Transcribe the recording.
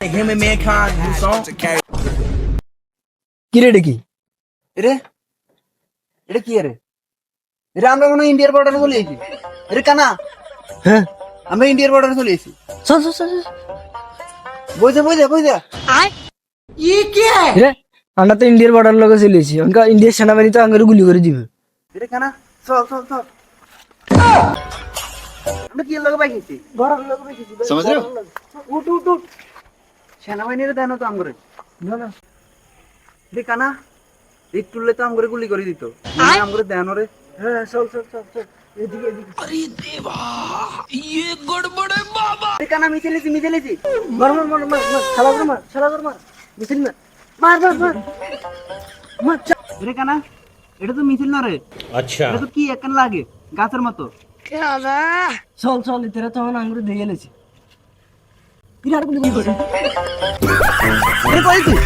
Him and Mankind, new song. কি রে এটা কি? রে এটা কি রে? এটা আমরা মনে হয় ইন্ডিয়ার বর্ডারে চলে এসেছি। এটা কানা হ্যাঁ আমরা ইন্ডিয়ার বর্ডারে চলে এসেছি। চল চল চল চল। বইজা রে আমরা তো ইন্ডিয়ার বর্ডার লগে চলেছি, অনকা ইন্ডিয়ার সেনাবাহিনী তো আঙ্গুরে গুলি করে দিবে। এটা কানা চল চল চল। আমরা কি লগে পাইছি? বর্ডার লগে পাইছি। समझ रहे हो? উঠ উঠ উঠ। সেনাবাহিনীর দেন তো আমগরে। না না এটা কানা একটুলে তো আমগরে গুলি করে দিত। মানে আমগরে দেন রে। হ্যাঁ চল চল চল চল এদিকে এদিকে। এটা কানা মিছেলেছি। মার মার মার মার মার শালা করে মার শালা করে মার মিছিল মার মার মার মার মার চল। এটা কানা এটা তো মিছিল না রে। अच्छा এটা তো কি একখান লাগে গাছের মতো। চল চল এরা তো আমার আঙ্গুরে দিয়ে গেলেছি। বিরাট গুলি করে এটা কই তুই?